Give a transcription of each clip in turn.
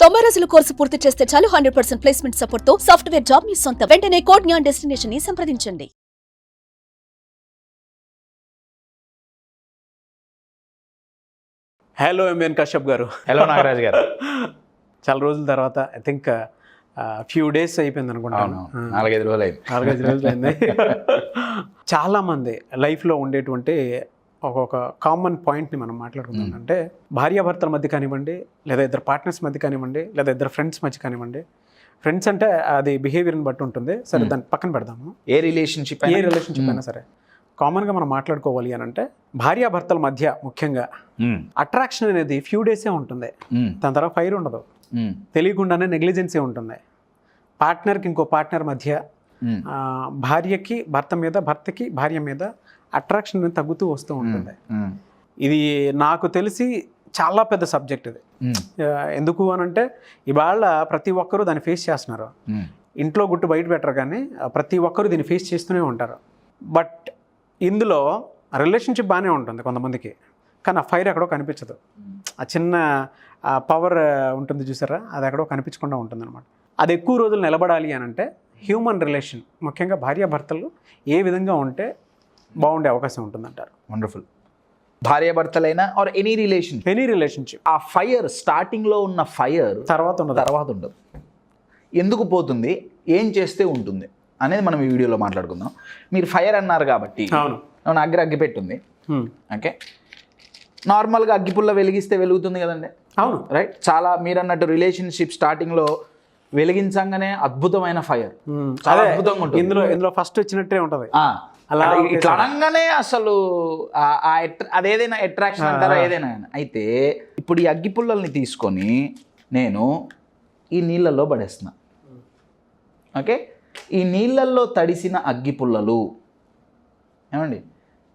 90 రోజుల కోర్సు పూర్తి చేస్తే చాలు 100% ప్లేస్మెంట్ సపోర్ట్ తో సాఫ్ట్వేర్ జాబ్ మీ సొంతం. వెంటనే కోడ్ జ్ఞాన్ డెస్టినేషన్ ని సంప్రదించండి. హలో ఎంఎన్ కశ్యప్ గారు. హలో నాగరాజ్ గారు. చాలా రోజుల తర్వాత ఐ థింక్ ఫ్యూ డేస్ అయిపోయింది అనుకుంటాను. 4-5 రోజులు అయింది. 4-5 రోజులు అయింది. చాలామంది లైఫ్లో ఉండేటువంటి ఒక్కొక్క కామన్ పాయింట్ని మనం మాట్లాడుకుందాం. అంటే భార్యాభర్తల మధ్య కానివ్వండి, లేదా ఇద్దరు పార్ట్నర్స్ మధ్య కానివ్వండి, లేదా ఇద్దరు ఫ్రెండ్స్ మధ్య కానివ్వండి. ఫ్రెండ్స్ అంటే అది బిహేవియర్ని బట్టి ఉంటుంది. సరే, దాన్ని పక్కన పెడదాము. ఏ రిలేషన్షిప్ అయినా సరే కామన్గా మనం మాట్లాడుకోవాలి అని అంటే భార్యాభర్తల మధ్య ముఖ్యంగా అట్రాక్షన్ అనేది ఫ్యూ డేసే ఉంటుంది. దాని తర్వాత ఫైర్ ఉండదు. తెలియకుండానే నెగ్లిజెన్సీ ఉంటుంది. పార్ట్నర్కి ఇంకో పార్ట్నర్ మధ్య, భార్యకి భర్త మీద, భర్తకి భార్య మీద అట్రాక్షన్ అనేది తగ్గుతూ వస్తూ ఉంటుంది. ఇది నాకు తెలిసి చాలా పెద్ద సబ్జెక్ట్ ఇది. ఎందుకు అని అంటే ఇవాళ ప్రతి ఒక్కరూ దాన్ని ఫేస్ చేస్తున్నారు. ఇంట్లో గుట్టు బయట పెట్టరు, కానీ ప్రతి ఒక్కరూ దీన్ని ఫేస్ చేస్తూనే ఉంటారు. బట్ ఇందులో రిలేషన్షిప్ బాగానే ఉంటుంది కొంతమందికి, కానీ ఆ ఫైర్ ఎక్కడో కనిపించదు. ఆ చిన్న పవర్ ఉంటుంది చూసారా, అది ఎక్కడో కనిపించకుండా ఉంటుంది అనమాట. అది ఎక్కువ రోజులు నిలబడాలి అని అంటే హ్యూమన్ రిలేషన్, ముఖ్యంగా భార్యాభర్తలు ఏ విధంగా ఉంటే బాగుండే అవకాశం ఉంటుందంటారు? వండర్ఫుల్. భార్యాభర్తలైనా ఆర్ ఎనీ రిలేషన్షిప్, ఆ ఫైర్ స్టార్టింగ్లో ఉన్న ఫైర్ తర్వాత ఉండదు. ఎందుకు పోతుంది, ఏం చేస్తే ఉంటుంది అనేది మనం ఈ వీడియోలో మాట్లాడుకుందాం. మీరు ఫైర్ అన్నారు కాబట్టి నా దగ్గర అగ్గి పెట్టుంది. ఓకే, నార్మల్గా అగ్గిపుల్ల వెలిగిస్తే వెలుగుతుంది కదండి. అవును, రైట్. చాలా మీరు అన్నట్టు రిలేషన్షిప్ స్టార్టింగ్లో వెలిగించంగానే అద్భుతమైన ఫైర్, చాలా అద్భుతంగా ఉంటుంది. ఇందులో ఫస్ట్ వచ్చినట్టే ఉంటుంది. అలా ఇట్లా అనగానే అసలు అదేదైనా అట్రాక్షన్ అంటారా, ఏదైనా. అయితే ఇప్పుడు ఈ అగ్గిపుల్లల్ని తీసుకొని నేను ఈ నీళ్ళల్లో పడేస్తున్నా. ఓకే, ఈ నీళ్ళల్లో తడిసిన అగ్గిపుల్లలు ఏమండి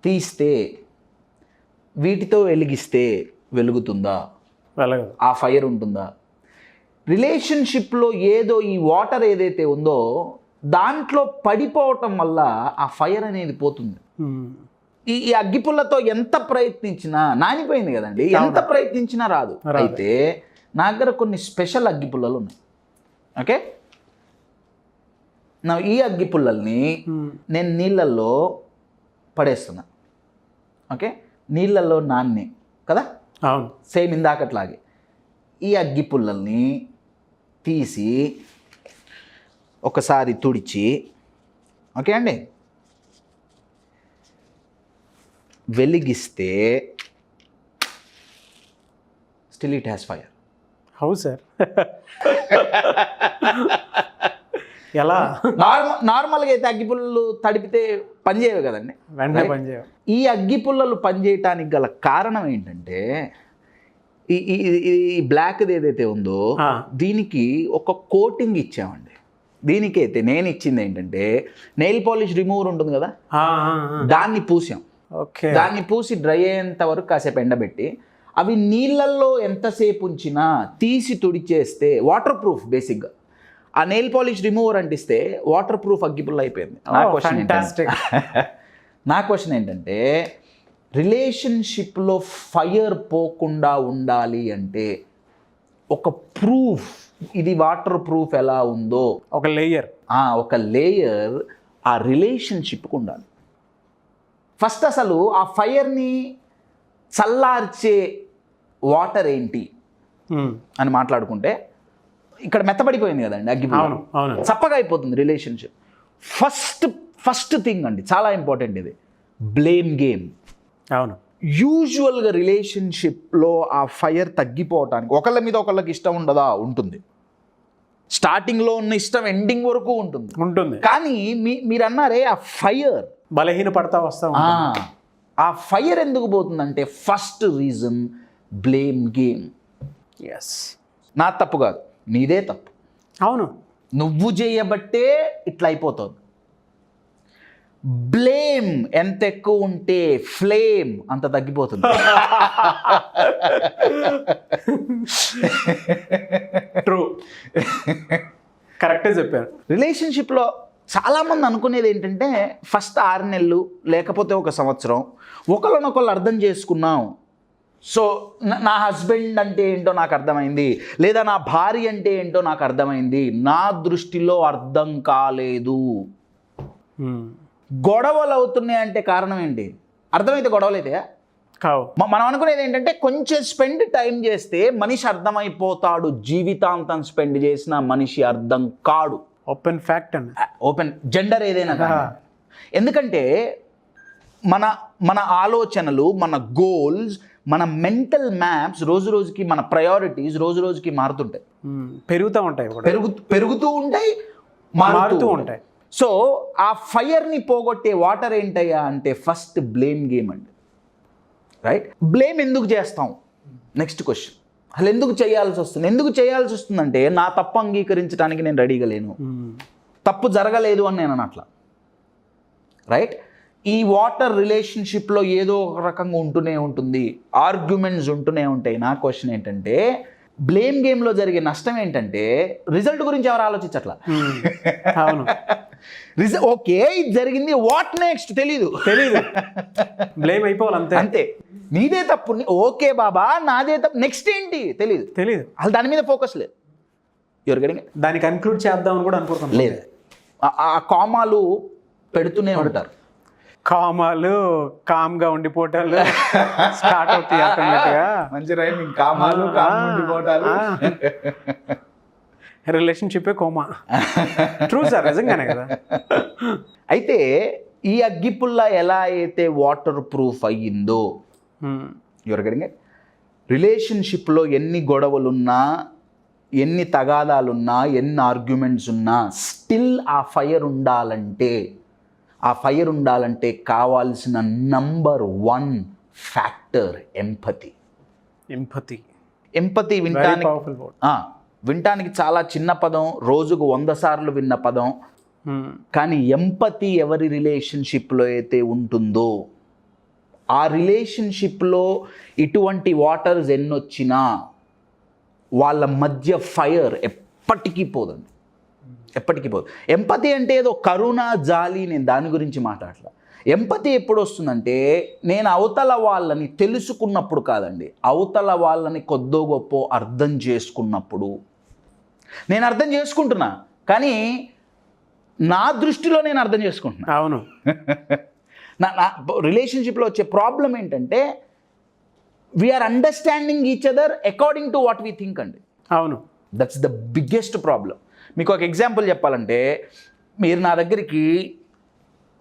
తీస్తే, వీటితో వెలిగిస్తే వెలుగుతుందా? వెలగదు. ఆ ఫైర్ ఉంటుందా? రిలేషన్షిప్లో ఏదో ఈ వాటర్ ఏదైతే ఉందో దాంట్లో పడిపోవటం వల్ల ఆ ఫైర్ అనేది పోతుంది. ఈ అగ్గిపుల్లతో ఎంత ప్రయత్నించినా నానిపోయింది కదండి, ఎంత ప్రయత్నించినా రాదు. అయితే నా దగ్గర కొన్ని స్పెషల్ అగ్గిపుల్లలు ఉన్నాయి. ఓకే, నా ఈ అగ్గిపుల్లల్ని నేను నీళ్ళల్లో పడేస్తున్నా. ఓకే, నీళ్ళల్లో నాన్నే కదా, అవును, సేమ్ ఇందాకట్లాగే. ఈ అగ్గిపుల్లల్ని తీసి ఒకసారి తుడిచి, ఓకే అండి, వెలిగిస్తే still it has fire. How sir? ఎలా? నార్మల్గా అయితే అగ్గిపుల్లలు తడిపితే పనిచేయవు కదండి, వెంటనే పనిచేయవు. ఈ అగ్గిపుల్లలు పనిచేయటానికి గల కారణం ఏంటంటే ఈ బ్లాక్ది ఏదైతే ఉందో దీనికి ఒక కోటింగ్ ఇచ్చామండి. దీనికైతే నేను ఇచ్చింది ఏంటంటే నెయిల్ పాలిష్ రిమూవర్ ఉంటుంది కదా, దాన్ని పూసాం. ఓకే, దాన్ని పూసి డ్రై అయ్యేంత వరకు కాసేపు ఎండబెట్టి, అవి నీళ్ళల్లో ఎంతసేపు ఉంచినా తీసి తుడిచేస్తే వాటర్ ప్రూఫ్. బేసిక్గా ఆ నెయిల్ పాలిష్ రిమూవర్ అంటిస్తే వాటర్ ప్రూఫ్ అగ్గిపుల్ల అయిపోయింది. నా క్వశ్చన్ ఏంటంటే రిలేషన్షిప్లో ఫైర్ పోకుండా ఉండాలి అంటే ఒక ప్రూఫ్, ఇది వాటర్ ప్రూఫ్ ఎలా ఉందో ఒక లేయర్ ఆ రిలేషన్షిప్కి ఉండాలి. ఫస్ట్ అసలు ఆ ఫైర్ని చల్లార్చే వాటర్ ఏంటి అని మాట్లాడుకుంటే, ఇక్కడ మెత్తబడిపోయింది కదండి అగ్గిపుల్ల, చప్పగా అయిపోతుంది రిలేషన్షిప్. ఫస్ట్ థింగ్ అండి, చాలా ఇంపార్టెంట్ ఇది, బ్లేమ్ గేమ్. అవును, యూజువల్గా రిలేషన్షిప్లో ఆ ఫైర్ తగ్గిపోవటానికి ఒకళ్ళ మీద ఒకళ్ళకి ఇష్టం ఉండదా? ఉంటుంది. స్టార్టింగ్లో ఉన్న ఇష్టం ఎండింగ్ వరకు ఉంటుంది. కానీ మీరు అన్నారే ఆ ఫైర్ బలహీన పడతా వస్తా, ఆ ఫైర్ ఎందుకు పోతుందంటే first reason blame game. Yes, నా తప్పు కాదు, నీదే తప్పు. అవును, నువ్వు చేయబట్టే ఇట్లా అయిపోతుంది. బ్లేమ్ ఎంత ఎక్కువ ఉంటే ఫ్లేమ్ అంత తగ్గిపోతుంది. ట్రూ, కరెక్టే చెప్పారు. రిలేషన్షిప్లో చాలామంది అనుకునేది ఏంటంటే ఫస్ట్ 6 నెలలు లేకపోతే 1 సంవత్సరం ఒకళ్ళనొకళ్ళు అర్థం చేసుకున్నాం, సో నా హస్బెండ్ అంటే ఏంటో నాకు అర్థమైంది, లేదా నా భార్య అంటే ఏంటో నాకు అర్థమైంది, నా దృష్టిలో అర్థం కాలేదు. గొడవలు అవుతున్నాయి అంటే కారణం ఏంటి? అర్థమైతే గొడవలు అయితే కావు. మనం అనుకునేది ఏంటంటే కొంచెం స్పెండ్ టైం చేస్తే మనిషి అర్థమైపోతాడు, జీవితాంతం స్పెండ్ చేసిన మనిషి అర్థం కాడు. ఓపెన్ ఫ్యాక్ట్ అండి, ఓపెన్ జెండర్ ఏదైనా కానీ. ఎందుకంటే మన మన ఆలోచనలు, మన గోల్స్, మన మెంటల్ మ్యాప్స్ రోజు రోజుకి, మన ప్రయారిటీస్ రోజు రోజుకి మారుతుంటాయి, పెరుగుతూ ఉంటాయి, పెరుగుతూ ఉంటాయి, మారుతూ ఉంటాయి. సో ఆ ఫైర్ని పోగొట్టే వాటర్ ఏంటయ్యా అంటే ఫస్ట్ బ్లేమ్ గేమ్ అండి. రైట్? బ్లేమ్ ఎందుకు చేస్తాం? నెక్స్ట్ క్వశ్చన్, అసలు ఎందుకు చేయాల్సి వస్తుంది? ఎందుకు చేయాల్సి వస్తుందంటే నా తప్పు అంగీకరించడానికి నేను రెడీగా లేను, తప్పు జరగలేదు అని నేను అనట్లా. రైట్? ఈ వాటర్ రిలేషన్షిప్లో ఏదో ఒక రకంగా ఉంటూనే ఉంటుంది, ఆర్గ్యుమెంట్స్ ఉంటూనే ఉంటాయి. నా క్వశ్చన్ ఏంటంటే బ్లేమ్ గేమ్లో జరిగే నష్టం ఏంటంటే రిజల్ట్ గురించి ఎవరు ఆలోచించట్లా. అవును, ఓకే ఇది జరిగింది, వాట్ నెక్స్ట్ తెలీదు, బ్లేమ్ అయిపోవాలి అంతే. అంతే, నీదే తప్పు, ఓకే బాబా నాదే తప్పు, నెక్స్ట్ ఏంటి తెలీదు. అసలు దాని మీద ఫోకస్ లేదు. ఎవరు గడిగా దాన్ని కన్క్లూడ్ చేద్దామని కూడా అనుకుంటున్నాం లేదు. ఆ కామాలు పెడుతూనే ఉంటారు. కామాలు కామ్గా ఉండిపోవటాలు స్టార్ట్ అవుతాయి ఆటోమేటిక్గా. మంచి రైమింగ్, కామాలు కామ్గా ఉండిపోవటాలు. Relationship coma. ట్రూ సార్, నిజంగానే కదా. అయితే ఈ అగ్గిపుల్ల ఎలా అయితే వాటర్ ప్రూఫ్ అయ్యిందో, ఎవరికడిగా రిలేషన్షిప్లో ఎన్ని గొడవలున్నా, ఎన్ని తగాదాలున్నా, ఎన్ని ఆర్గ్యుమెంట్స్ ఉన్నా స్టిల్ ఆ ఫైర్ ఉండాలంటే కావాల్సిన నంబర్ 1 ఫ్యాక్టర్ ఎంపతి. వినటానికి చాలా చిన్న పదం, రోజుకు 100 సార్లు విన్న పదం. కానీ ఎంపతి ఎవరి రిలేషన్షిప్లో అయితే ఉంటుందో ఆ రిలేషన్షిప్లో ఇటువంటి వాటర్స్ ఎన్నొచ్చినా వాళ్ళ మధ్య ఫైర్ ఎప్పటికీ పోదండి, ఎప్పటికీ పోదు. ఎంపతి అంటే ఏదో కరుణ, జాలి, నేను దాని గురించి మాట్లాడలా. ఎంపతి ఎప్పుడు వస్తుందంటే నేను అవతల వాళ్ళని తెలుసుకున్నప్పుడు కాదండి, అవతల వాళ్ళని కొద్దో గొప్ప అర్థం చేసుకున్నప్పుడు. నేను అర్థం చేసుకుంటున్నా కానీ నా దృష్టిలో నేను అర్థం చేసుకుంటున్నా. అవును, నా రిలేషన్షిప్లో వచ్చే ప్రాబ్లం ఏంటంటే we are understanding each other according to what we think అండి. అవును, దట్స్ ద బిగ్గెస్ట్ ప్రాబ్లం. మీకు ఒక ఎగ్జాంపుల్ చెప్పాలంటే, మీరు నా దగ్గరికి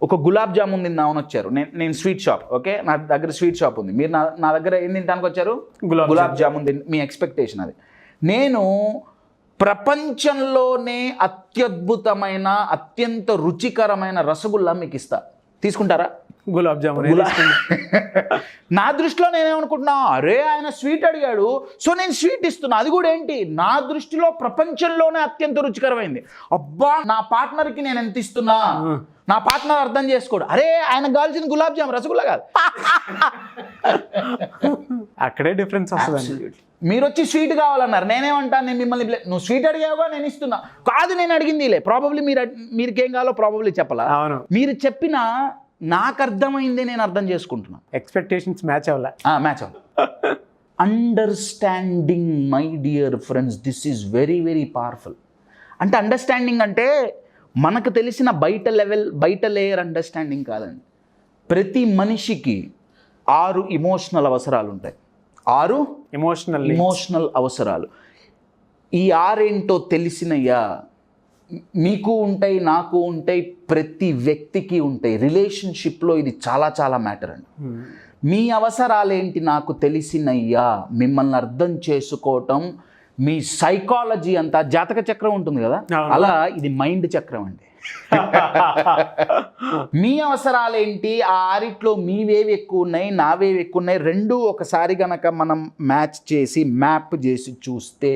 ఒక గులాబ్ జామున్ తిందామని వచ్చారు. నేను స్వీట్ షాప్, ఓకే, నా దగ్గర స్వీట్ షాప్ ఉంది. మీరు నా దగ్గర ఏం తినడానికి వచ్చారు? గులాబ్ జామున్ మీ ఎక్స్పెక్టేషన్ అది. నేను ప్రపంచంలోనే అత్యద్భుతమైన, అత్యంత రుచికరమైన రసగుల్లా మీకు ఇస్తా, తీసుకుంటారా? గులాబ్ జామున్. నా దృష్టిలో నేనేమనుకుంటున్నా, అరే ఆయన స్వీట్ అడిగాడు సో నేను స్వీట్ ఇస్తున్నా. అది కూడా ఏంటి, నా దృష్టిలో ప్రపంచంలోనే అత్యంత రుచికరమైంది. అబ్బా నా పార్ట్నర్కి నేను ఎంత ఇస్తున్నా, నా పార్ట్నర్ అర్థం చేసుకోడు. అరే ఆయన కావాల్సిన గులాబ్ జామ్ రసగుల్లా కాదు. అక్కడే డిఫరెన్స్ వస్తుంది. మీరు వచ్చి స్వీట్ కావాలన్నారు, నేనేమంటాను, నేను మిమ్మల్ని నువ్వు స్వీట్ అడిగావా నేను ఇస్తున్నా. కాదు నేను అడిగింది లే, ప్రాబబ్లీ మీరుకేం కావాలో ప్రాబబ్లీ చెప్పాలా. మీరు చెప్పిన నాకు అర్థమైంది, నేను అర్థం చేసుకుంటున్నా. ఎక్స్పెక్టేషన్స్ మ్యాచ్ అవ్వాలి. Understanding my dear friends, this is very very powerful. అంటే అండర్స్టాండింగ్ అంటే మనకు తెలిసిన బయట లేయర్ అండర్స్టాండింగ్ కాదండి. ప్రతి మనిషికి 6 ఇమోషనల్ అవసరాలు ఉంటాయి. 6 ఇమోషనల్ అవసరాలు. ఈ 6 ఏంటో తెలిసినయ్యా మీకు ఉంటాయి, నాకు ఉంటాయి, ప్రతి వ్యక్తికి ఉంటాయి. రిలేషన్షిప్లో ఇది చాలా చాలా మ్యాటర్ అండి. మీ అవసరాలేంటి నాకు తెలిసినయ్యా, మిమ్మల్ని అర్థం చేసుకోవటం, మీ సైకాలజీ అంతా, జాతక చక్రం ఉంటుంది కదా, అలా ఇది మైండ్ చక్రం అండి. మీ అవసరాలేంటి, ఆ 6 మీవేవి ఎక్కువ ఉన్నాయి, నావేవి ఎక్కువ ఉన్నాయి, రెండు ఒకసారి గనక మనం మ్యాప్ చేసి చూస్తే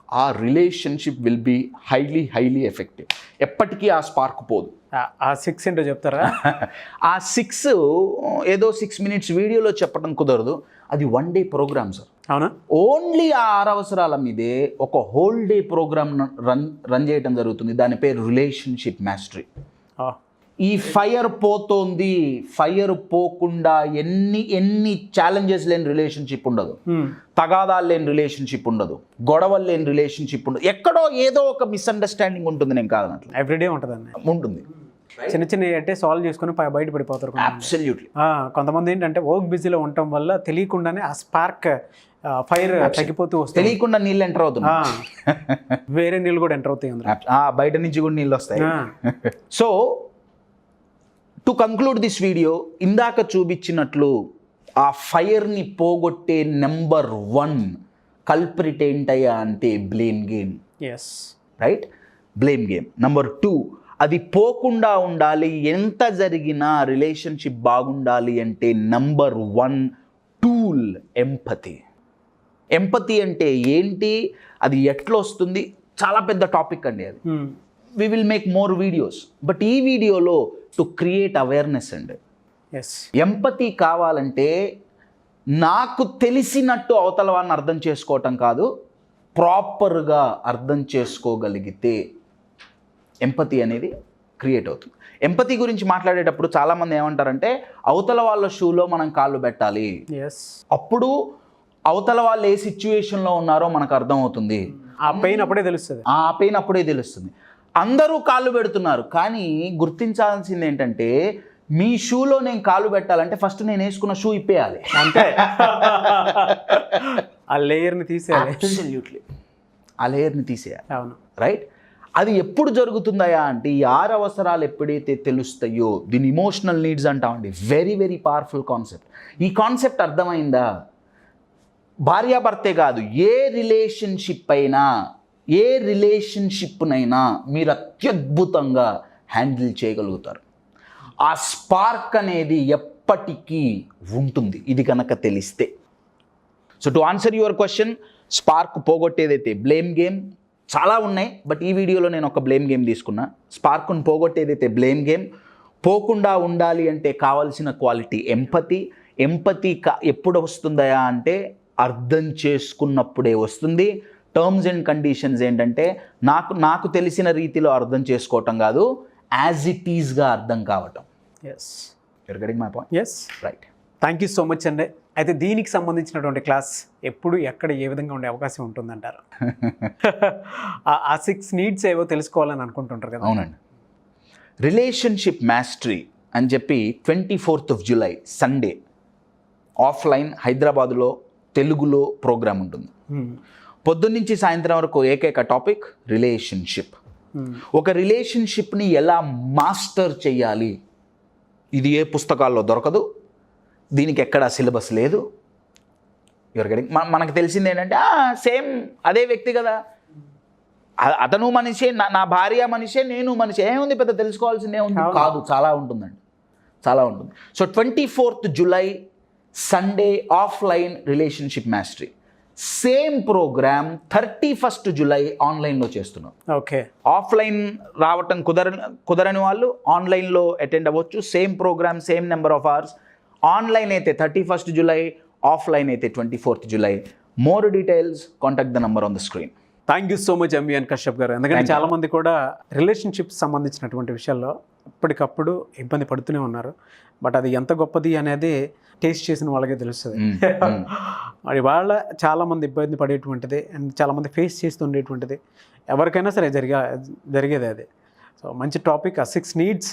ఆ relationship will be highly effective. ఎప్పటికీ ఆ స్పార్క్ పోదు. ఆ 6 ఏంటో చెప్తారా? ఆ 6 ఏదో 6 minutes వీడియోలో చెప్పడం కుదరదు. అది 1 day ప్రోగ్రామ్ సార్. అవునా? ఓన్లీ ఆ 6 అవసరాల మీదే ఒక హోల్ డే ప్రోగ్రామ్ రన్ చేయడం జరుగుతుంది. దాని పేరు రిలేషన్షిప్ మాస్టరీ. ఈ ఫైర్ పోతోంది, ఫైర్ పోకుండా ఎన్ని ఛాలెంజెస్ లేని రిలేషన్షిప్ ఉండదు, తగాదాలు లేని రిలేషన్షిప్ ఉండదు, గొడవలు లేని రిలేషన్షిప్ ఉండదు. ఎక్కడో ఏదో ఒక మిస్అండర్స్టాండింగ్ ఉంటుంది, నేను కాదనట్లు, ఎవ్రీడే ఉంటుందండి. ఉంటుంది. చిన్న అంటే సాల్వ్ చేసుకుని బయట పడిపోతారు. అబ్సల్యూట్లీ. కొంతమంది ఏంటంటే వర్క్ బిజీలో ఉండటం వల్ల తెలియకుండానే ఆ స్పార్క్ ఫైర్ తగ్గిపోతూ వస్తుంది, తెలియకుండా నీళ్ళు ఎంటర్ అవుతున్నాయి, వేరే నీళ్ళు కూడా ఎంటర్ అవుతాయి అందులో, బయట నుంచి కూడా నీళ్ళు వస్తాయి. So to conclude this video, ఇందాక చూపించినట్లు ఆ ఫైర్ని పోగొట్టే నెంబర్ 1 కల్ప్రిట్ ఏంటయ్యా అంటే blame game. Yes, right, blame game. Number 2, అది పోకుండా ఉండాలి, ఎంత జరిగినా రిలేషన్షిప్ బాగుండాలి అంటే నెంబర్ 1 టూల్ ఎంపతి. ఎంపతి అంటే ఏంటి, అది ఎట్లా వస్తుంది, చాలా పెద్ద టాపిక్ అండి అది. We will make more videos, but ఈ వీడియోలో టు క్రియేట్ అవేర్నెస్ అండి. ఎస్, ఎంపతి కావాలంటే నాకు తెలిసినట్టు అవతల వాడిని అర్థం చేసుకోవటం కాదు, ప్రాపర్గా అర్థం చేసుకోగలిగితే ఎంపతి అనేది క్రియేట్ అవుతుంది. ఎంపతి గురించి మాట్లాడేటప్పుడు చాలామంది ఏమంటారంటే అవతల వాళ్ళ షూలో మనం కాళ్ళు పెట్టాలి, అప్పుడు అవతల వాళ్ళు ఏ సిచ్యువేషన్లో ఉన్నారో మనకు అర్థం అవుతుంది, ఆ పెయిన్ అప్పుడే తెలుస్తుంది, ఆ పెయిన్ అప్పుడే తెలుస్తుంది. అందరూ కాళ్ళు పెడుతున్నారు, కానీ గుర్తించాల్సింది ఏంటంటే మీ షూలో నేను కాలు పెట్టాలంటే ఫస్ట్ నేను వేసుకున్న షూ ఇప్పేయాలి, అంటే ఆ లేయర్ని తీసేయాలి. అబ్సల్యూట్లీ, ఆ లేయర్ని తీసేయాలి. అవును, రైట్. అది ఎప్పుడు జరుగుతుందయా అంటే ఈ 6 అవసరాలు ఎప్పుడైతే తెలుస్తాయో, దీని ఇమోషనల్ నీడ్స్ అంటామండి. Very very powerful concept. ఈ కాన్సెప్ట్ అర్థమైందా, భార్యాభర్తే కాదు, ఏ రిలేషన్షిప్నైనా మీరు అత్యద్భుతంగా హ్యాండిల్ చేయగలుగుతారు. ఆ స్పార్క్ అనేది ఎప్పటికీ ఉంటుంది, ఇది కనుక తెలిస్తే. So to answer your question, spark పోగొట్టేదైతే బ్లేమ్ గేమ్, చాలా ఉన్నాయి, బట్ ఈ వీడియోలో నేను ఒక బ్లేమ్ గేమ్ తీసుకున్నా. స్పార్క్ను పోగొట్టేదైతే బ్లేమ్ గేమ్, పోకుండా ఉండాలి అంటే కావాల్సిన క్వాలిటీ ఎంపతి. ఎంపతి ఎప్పుడు వస్తుందయా అంటే అర్థం చేసుకున్నప్పుడే వస్తుంది. టర్మ్స్ అండ్ కండిషన్స్ ఏంటంటే నాకు తెలిసిన రీతిలో అర్థం చేసుకోవటం కాదు, యాజ్ ఇట్ ఈస్గా అర్థం కావటం. Yes, you're getting my point. Yes, right. Thank you so much అండి. అయితే దీనికి సంబంధించినటువంటి క్లాస్ ఎప్పుడు ఎక్కడ ఏ విధంగా ఉండే అవకాశం ఉంటుందంటారు? ఆ 6 నీడ్స్ ఏవో తెలుసుకోవాలని అనుకుంటుంటారు కదా. అవునండి. రిలేషన్షిప్ మాస్టరీ అని చెప్పి 24th of July Sunday offline హైదరాబాదులో తెలుగులో ప్రోగ్రామ్ ఉంటుంది. పొద్దున్నుంచి సాయంత్రం వరకు ఏకైక టాపిక్ రిలేషన్షిప్. ఒక రిలేషన్షిప్ని ఎలా మాస్టర్ చేయాలి, ఇది ఏ పుస్తకాల్లో దొరకదు, దీనికి ఎక్కడా సిలబస్ లేదు. Your getting. మనకు తెలిసింది ఏంటంటే సేమ్ అదే వ్యక్తి కదా, అతను మనిషే, నా భార్య మనిషే, నేను మనిషి, ఏముంది పెద్ద తెలుసుకోవాల్సింది ఏముంది, కాదు, చాలా ఉంటుందండి, చాలా ఉంటుంది. So 24th July Sunday offline relationship mastery. Same programme 31st July ఆన్లైన్లో చేస్తున్నాం. ఓకే, ఆఫ్లైన్ రావటం కుదరని వాళ్ళు ఆన్లైన్లో అటెండ్ అవ్వచ్చు. Same programme, same number of hours. Online అయితే 31st July, ఆఫ్లైన్ అయితే 24th July. More details contact the number on the screen. Thank you so much MVN Kashyap గారు. ఎందుకంటే చాలామంది కూడా రిలేషన్షిప్స్ సంబంధించినటువంటి విషయాల్లో ఎప్పటికప్పుడు ఇబ్బంది పడుతూనే ఉన్నారు, బట్ అది ఎంత గొప్పది అనేది టేస్ట్ చేసిన వాళ్ళకే తెలుస్తుంది. మరి వాళ్ళ చాలామంది ఇబ్బంది పడేటువంటిది అండ్ చాలామంది ఫేస్ చేస్తుండేటువంటిది, ఎవరికైనా సరే జరిగేది అది. సో మంచి టాపిక్. ఆ 6 నీడ్స్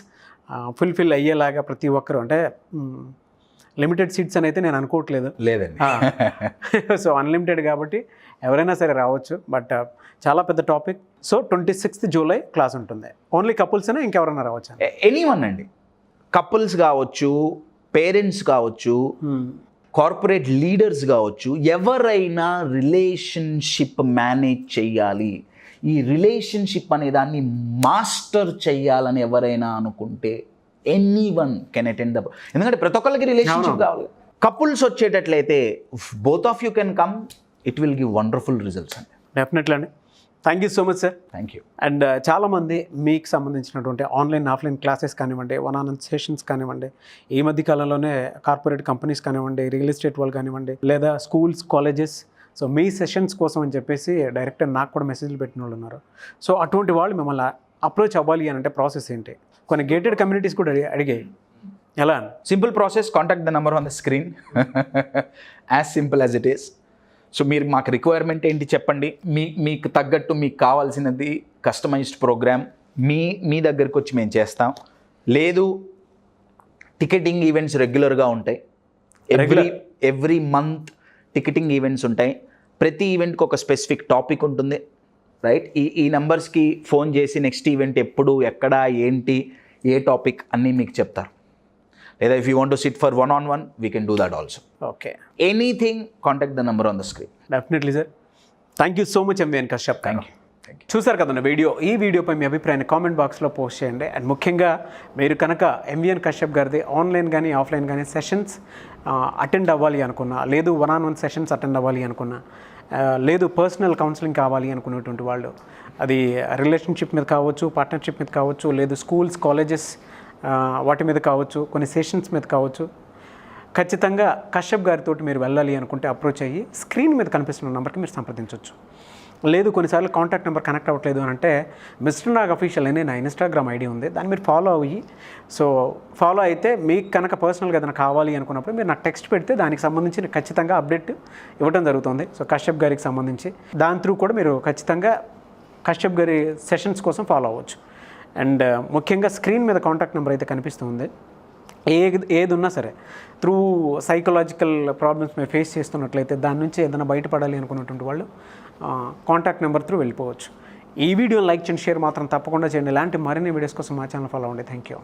ఫుల్ఫిల్ అయ్యేలాగా ప్రతి ఒక్కరు, అంటే లిమిటెడ్ సీట్స్ అని అయితే నేను అనుకోవట్లేదు, లేదండి. సో అన్లిమిటెడ్ కాబట్టి ఎవరైనా సరే రావచ్చు, బట్ చాలా పెద్ద topic. So 26th July class ఉంటుంది. ఓన్లీ కపుల్స్ అయినా ఇంకెవరైనా రావచ్చు? ఎనీవన్ అండి, కపుల్స్ కావచ్చు, పేరెంట్స్ కావచ్చు, కార్పొరేట్ లీడర్స్ కావచ్చు, ఎవరైనా రిలేషన్షిప్ మేనేజ్ చెయ్యాలి, ఈ రిలేషన్షిప్ అనే దాన్ని మాస్టర్ చెయ్యాలని ఎవరైనా అనుకుంటే ఎనీవన్ కెన్ అటెండ్ ద. ఎందుకంటే ప్రతి ఒక్కరికి రిలేషన్షిప్ కావాలి. కపుల్స్ వచ్చేటట్లయితే both of you can come, it will give wonderful results అండి. డెఫినెట్లీ అండి. Thank you so much sir. Thank you. And చాలామంది మీకు సంబంధించినటువంటి ఆన్లైన్ ఆఫ్లైన్ క్లాసెస్ కానివ్వండి, వన్-ఆన్-వన్ సెషన్స్ కానివ్వండి, ఈ మధ్య కాలంలోనే కార్పొరేట్ కంపెనీస్ కానివ్వండి, రియల్ ఎస్టేట్ వాళ్ళు కానివ్వండి, లేదా స్కూల్స్, కాలేజెస్, సో మీ సెషన్స్ కోసం అని చెప్పేసి డైరెక్ట్ నాకు కూడా మెసేజ్లు పెట్టిన వాళ్ళు ఉన్నారు. సో అటువంటి వాళ్ళు మిమ్మల్ని అప్రోచ్ అవ్వాలి అని అంటే ప్రాసెస్ ఏంటి? కొన్ని గేటెడ్ కమ్యూనిటీస్ కూడా అడిగాయి, ఎలా అని? Simple process, contact the number on the screen, as simple as it is. So మీరు మాకు రిక్వైర్మెంట్ ఏంటి చెప్పండి, మీకు తగ్గట్టు మీకు కావాల్సినది కస్టమైజ్డ్ ప్రోగ్రామ్ మీ దగ్గరికి వచ్చి మేము చేస్తాం. లేదు టికెటింగ్ ఈవెంట్స్ రెగ్యులర్గా ఉంటాయి, ఎవ్రీ మంత్ టికెటింగ్ ఈవెంట్స్ ఉంటాయి. ప్రతి ఈవెంట్కి ఒక స్పెసిఫిక్ టాపిక్ ఉంటుంది, రైట్? ఈ నెంబర్స్కి ఫోన్ చేసి నెక్స్ట్ ఈవెంట్ ఎప్పుడు, ఎక్కడ, ఏంటి, ఏ టాపిక్ అన్నీ మీకు చెప్తారు. లేదా if you want to SIT for 1-on-1 we can do that also. Okay, anything, contact the number on the screen. Definitely sir. Thank you so much MVN Kashyap. Thank you. చూసారు కదన్న ఈ వీడియోపై మీ అభిప్రాయాన్ని కామెంట్ బాక్స్లో పోస్ట్ చేయండి. And ముఖ్యంగా మీరు కనుక ఎంవిఎన్ కశ్యప్ గారిది ఆన్లైన్ కానీ ఆఫ్లైన్ కానీ సెషన్స్ అటెండ్ అవ్వాలి అనుకున్నా, లేదు 1-on-1 సెషన్స్ అటెండ్ అవ్వాలి అనుకున్నా, లేదు పర్సనల్ కౌన్సిలింగ్ కావాలి అనుకునేటువంటి వాళ్ళు, అది రిలేషన్షిప్ మీద కావచ్చు, పార్ట్నర్షిప్ మీద కావచ్చు, లేదు స్కూల్స్, కాలేజెస్ వాటి మీద కావచ్చు, కొన్ని సెషన్స్ మీద కావచ్చు, ఖచ్చితంగా కశ్యప్ గారితో మీరు వెళ్ళాలి అనుకుంటే అప్రోచ్ అయ్యి స్క్రీన్ మీద కనిపిస్తున్న నెంబర్కి మీరు సంప్రదించవచ్చు. లేదు కొన్నిసార్లు కాంటాక్ట్ నెంబర్ కనెక్ట్ అవ్వట్లేదు అని అంటే మిస్టర్ నాగ్ అఫీషియల్ అనే నా ఇన్స్టాగ్రామ్ ఐడి ఉంది, దాన్ని మీరు ఫాలో అయ్యి, సో ఫాలో అయితే మీకు కనుక పర్సనల్గా ఏదైనా కావాలి అనుకున్నప్పుడు మీరు నాకు టెక్స్ట్ పెడితే దానికి సంబంధించి ఖచ్చితంగా అప్డేట్ ఇవ్వడం జరుగుతుంది. సో కశ్యప్ గారికి సంబంధించి దాని త్రూ కూడా మీరు ఖచ్చితంగా కశ్యప్ గారి సెషన్స్ కోసం ఫాలో అవ్వచ్చు. అండ్ ముఖ్యంగా స్క్రీన్ మీద కాంటాక్ట్ నెంబర్ అయితే కనిపిస్తుంది. ఏది ఉన్నా సరే త్రూ సైకలాజికల్ ప్రాబ్లమ్స్ మీరు ఫేస్ చేస్తున్నట్లయితే, దాని నుంచి ఏదైనా బయటపడాలి అనుకున్నటువంటి వాళ్ళు కాంటాక్ట్ నెంబర్ త్రూ వెళ్ళిపోవచ్చు. ఈ వీడియోని లైక్ చేయండి, షేర్ మాత్రం తప్పకుండా చేయండి. ఇలాంటి మరిన్ని వీడియోస్ కోసం మా ఛానల్ ఫాలో అవ్వండి. Thank you.